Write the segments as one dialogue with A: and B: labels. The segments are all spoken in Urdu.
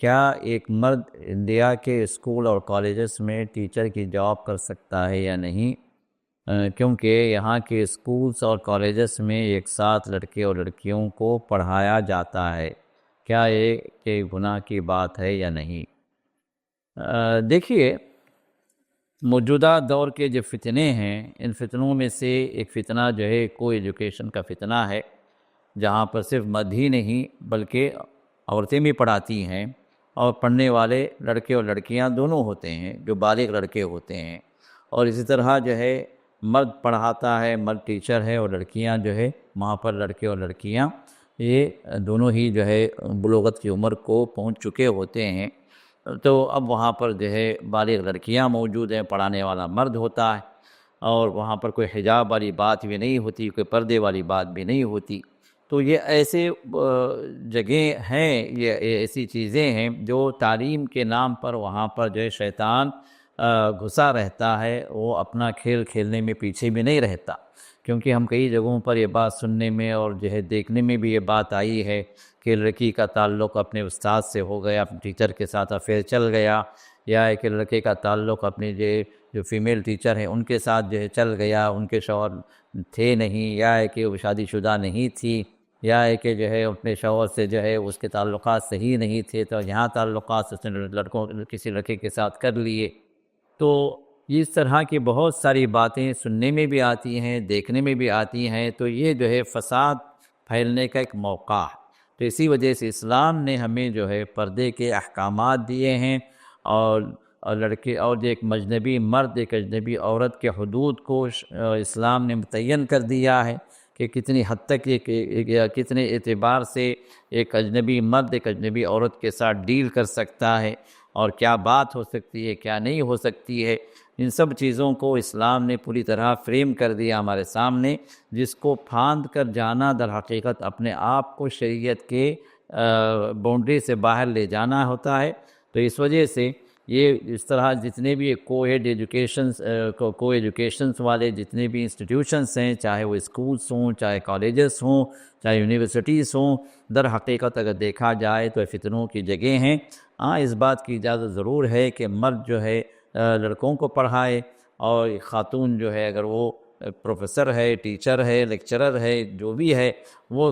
A: کیا ایک مرد انڈیا کے اسکول اور کالجز میں ٹیچر کی جاب کر سکتا ہے یا نہیں؟ کیونکہ یہاں کے اسکولز اور کالجز میں ایک ساتھ لڑکے اور لڑکیوں کو پڑھایا جاتا ہے، کیا یہ کہ گناہ کی بات ہے یا نہیں؟ دیکھیے، موجودہ دور کے جو فتنے ہیں، ان فتنوں میں سے ایک فتنہ جو ہے کو ایجوکیشن کا فتنہ ہے، جہاں پر صرف مرد ہی نہیں بلکہ عورتیں بھی پڑھاتی ہیں، اور پڑھنے والے لڑکے اور لڑکیاں دونوں ہوتے ہیں جو بالغ لڑکے ہوتے ہیں، اور اسی طرح جو ہے مرد پڑھاتا ہے، مرد ٹیچر ہے، اور لڑکیاں جو ہے وہاں پر لڑکے اور لڑکیاں یہ دونوں ہی جو ہے بلوغت کی عمر کو پہنچ چکے ہوتے ہیں۔ تو اب وہاں پر جو ہے بالغ لڑکیاں موجود ہیں، پڑھانے والا مرد ہوتا ہے، اور وہاں پر کوئی حجاب والی بات بھی نہیں ہوتی، کوئی پردے والی بات بھی نہیں ہوتی۔ تو یہ ایسے جگہیں ہیں، یہ ایسی چیزیں ہیں جو تعلیم کے نام پر وہاں پر جو ہے شیطان گھسا رہتا ہے، وہ اپنا کھیل کھیلنے میں پیچھے بھی نہیں رہتا، کیونکہ ہم کئی جگہوں پر یہ بات سننے میں اور جو ہے دیکھنے میں بھی یہ بات آئی ہے کہ لڑکی کا تعلق اپنے استاد سے ہو گیا، اپنے ٹیچر کے ساتھ افیئر چل گیا، یا کہ لڑکے کا تعلق اپنے جو فیمیل ٹیچر ہیں ان کے ساتھ جو ہے چل گیا، ان کے شوہر تھے نہیں، یا کہ وہ شادی شدہ نہیں تھی، یا کہ جو ہے اپنے شوہر سے جو ہے اس کے تعلقات صحیح نہیں تھے، تو یہاں تعلقات اس نے کسی لڑکے کے ساتھ کر لیے۔ تو اس طرح کی بہت ساری باتیں سننے میں بھی آتی ہیں، دیکھنے میں بھی آتی ہیں، تو یہ جو ہے فساد پھیلنے کا ایک موقع ہے۔ تو اسی وجہ سے اسلام نے ہمیں جو ہے پردے کے احکامات دیے ہیں، اور لڑکے اور ایک مجنبی مرد ایک اجنبی عورت کے حدود کو اسلام نے متعین کر دیا ہے کہ کتنی حد تک کتنے اعتبار سے ایک اجنبی مرد ایک اجنبی عورت کے ساتھ ڈیل کر سکتا ہے، اور کیا بات ہو سکتی ہے کیا نہیں ہو سکتی ہے۔ ان سب چیزوں کو اسلام نے پوری طرح فریم کر دیا ہمارے سامنے، جس کو پھاند کر جانا در حقیقت اپنے آپ کو شریعت کے باؤنڈری سے باہر لے جانا ہوتا ہے۔ تو اس وجہ سے یہ اس طرح جتنے بھی کو ایجوکیشنز والے جتنے بھی انسٹیٹیوشنز ہیں، چاہے وہ اسکولز ہوں، چاہے کالجز ہوں، چاہے یونیورسٹیز ہوں، در حقیقت اگر دیکھا جائے تو فتنوں کی جگہ ہیں۔ ہاں، اس بات کی اجازت ضرور ہے کہ مرد جو ہے لڑکوں کو پڑھائے، اور خاتون جو ہے اگر وہ پروفیسر ہے، ٹیچر ہے، لیکچرر ہے، جو بھی ہے، وہ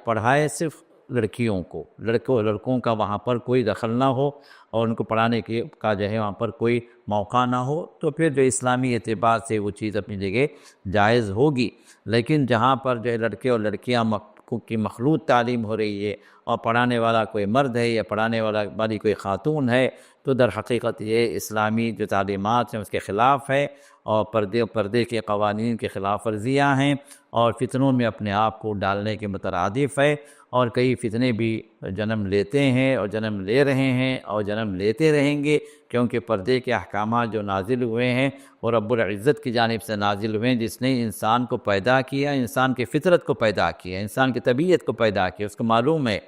A: پڑھائے صرف لڑکیوں کو، لڑکوں کا وہاں پر کوئی دخل نہ ہو، اور ان کو پڑھانے کا جو ہے وہاں پر کوئی موقع نہ ہو، تو پھر جو اسلامی اعتبار سے وہ چیز اپنی جگہ جائز ہوگی۔ لیکن جہاں پر جو ہے لڑکے اور لڑکیاں کی مخلوط تعلیم ہو رہی ہے، اور پڑھانے والا کوئی مرد ہے یا پڑھانے والی کوئی خاتون ہے، تو در حقیقت یہ اسلامی جو تعلیمات ہیں اس کے خلاف ہے، اور پردے کے قوانین کے خلاف ورزیاں ہیں، اور فتنوں میں اپنے آپ کو ڈالنے کے مترادف ہے، اور کئی فتنے بھی جنم لیتے ہیں اور جنم لے رہے ہیں اور جنم لیتے رہیں گے، کیونکہ پردے کے احکامات جو نازل ہوئے ہیں وہ رب العزت کی جانب سے نازل ہوئے ہیں، جس نے انسان کو پیدا کیا، انسان کی فطرت کو پیدا کیا، انسان کی طبیعت کو پیدا کیا۔ اس کو معلوم ہے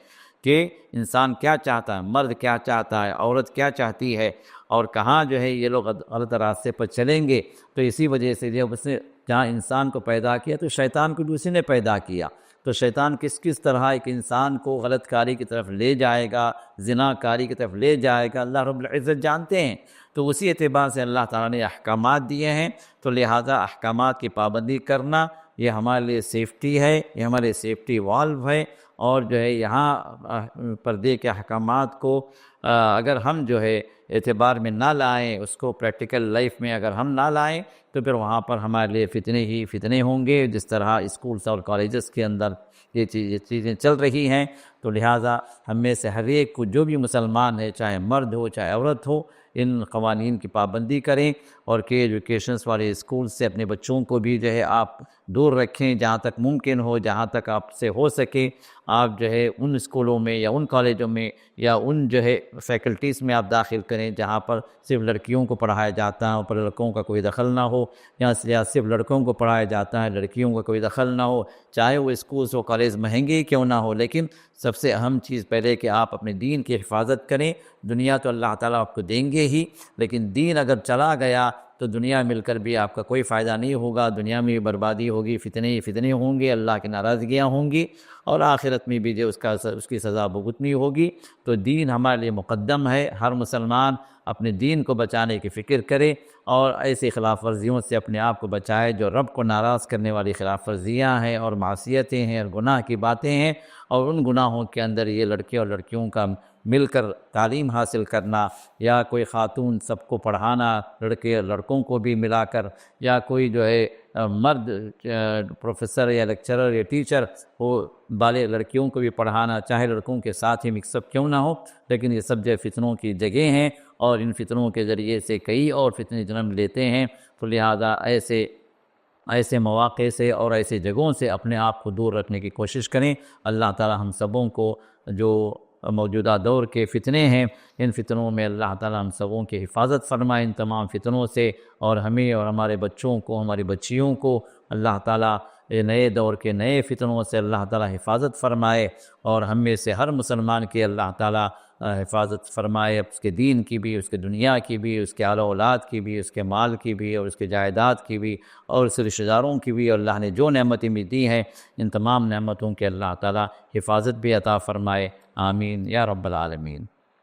A: کہ انسان کیا چاہتا ہے، مرد کیا چاہتا ہے، عورت کیا چاہتی ہے، اور کہاں جو ہے یہ لوگ غلط راستے پر چلیں گے۔ تو اسی وجہ سے جب اس نے جہاں انسان کو پیدا کیا تو شیطان کو بھی اسی نے پیدا کیا، تو شیطان کس طرح ایک انسان کو غلط کاری کی طرف لے جائے گا، زنا کاری کی طرف لے جائے گا، اللہ رب العزت جانتے ہیں۔ تو اسی اعتبار سے اللہ تعالیٰ نے احکامات دیے ہیں، تو لہٰذا احکامات کی پابندی کرنا یہ ہمارے لیے سیفٹی ہے، یہ ہمارے سیفٹی والو ہے، اور جو ہے یہاں پردے کے احکامات کو اگر ہم جو ہے اعتبار میں نہ لائیں، اس کو پریکٹیکل لائف میں اگر ہم نہ لائیں، تو پھر وہاں پر ہمارے لیے فتنے ہی فتنے ہوں گے، جس طرح اسکولز اور کالجز کے اندر یہ چیزیں چل رہی ہیں۔ تو لہٰذا ہم میں سے ہر ایک کو، جو بھی مسلمان ہے، چاہے مرد ہو چاہے عورت ہو، ان قوانین کی پابندی کریں، اور کہ ایجوکیشنز والے اسکول سے اپنے بچوں کو بھی جو ہے آپ دور رکھیں، جہاں تک ممکن ہو، جہاں تک آپ سے ہو سکے آپ جو ہے ان اسکولوں میں یا ان کالجوں میں یا ان جو ہے فیکلٹیز میں آپ داخل کریں جہاں پر صرف لڑکیوں کو پڑھایا جاتا ہے، اور پر لڑکوں کا کوئی دخل نہ ہو، یا صرف لڑکوں کو پڑھایا جاتا ہے، لڑکیوں کا کوئی دخل نہ ہو، چاہے وہ اسکولز و کالج مہنگے کیوں نہ ہو، لیکن سب سے اہم چیز پہلے کہ آپ اپنے دین کی حفاظت کریں۔ دنیا تو اللہ تعالیٰ آپ کو دیں گے ہی، لیکن دین اگر چلا گیا تو دنیا مل کر بھی آپ کا کوئی فائدہ نہیں ہوگا، دنیا میں بھی بربادی ہوگی، فتنے ہی فتنے ہوں گے، اللہ کی ناراضگیاں ہوں گی، اور آخرت میں بھی جو اس کی سزا بھگتنی ہوگی۔ تو دین ہمارے لیے مقدم ہے، ہر مسلمان اپنے دین کو بچانے کی فکر کرے اور ایسی خلاف ورزیوں سے اپنے آپ کو بچائے جو رب کو ناراض کرنے والی خلاف ورزیاں ہیں اور معصیتیں ہیں اور گناہ کی باتیں ہیں، اور ان گناہوں کے اندر یہ لڑکے اور لڑکیوں کا مل کر تعلیم حاصل کرنا، یا کوئی خاتون سب کو پڑھانا، لڑکے اور لڑکوں کو بھی ملا کر، یا کوئی جو ہے مرد پروفیسر یا لیکچرر یا ٹیچر وہ بالے لڑکیوں کو بھی پڑھانا، چاہے لڑکوں کے ساتھ ہی مکس اپ کیوں نہ ہو، لیکن یہ سب جو فتنوں کی جگہ ہیں، اور ان فتنوں کے ذریعے سے کئی اور فتنے جنم لیتے ہیں۔ تو لہذا ایسے مواقع سے اور ایسے جگہوں سے اپنے آپ کو دور رکھنے کی کوشش کریں۔ اللہ تعالی ہم سبوں کو جو موجودہ دور کے فتنے ہیں، ان فتنوں میں اللہ تعالی ہم سبوں کی حفاظت فرمائے ان تمام فتنوں سے، اور ہمیں اور ہمارے بچوں کو، ہماری بچیوں کو اللہ تعالی یہ نئے دور کے نئے فتنوں سے اللہ تعالی حفاظت فرمائے، اور ہم میں سے ہر مسلمان کی اللہ تعالی حفاظت فرمائے، اس کے دین کی بھی، اس کے دنیا کی بھی، اس کے آل اولاد کی بھی، اس کے مال کی بھی، اور اس کے جائیداد کی بھی، اور اس رشتہ داروں کی بھی، اور اللہ نے جو نعمتیں بھی دی ہیں ان تمام نعمتوں کے اللہ تعالی حفاظت بھی عطا فرمائے۔ آمین یا رب العالمین۔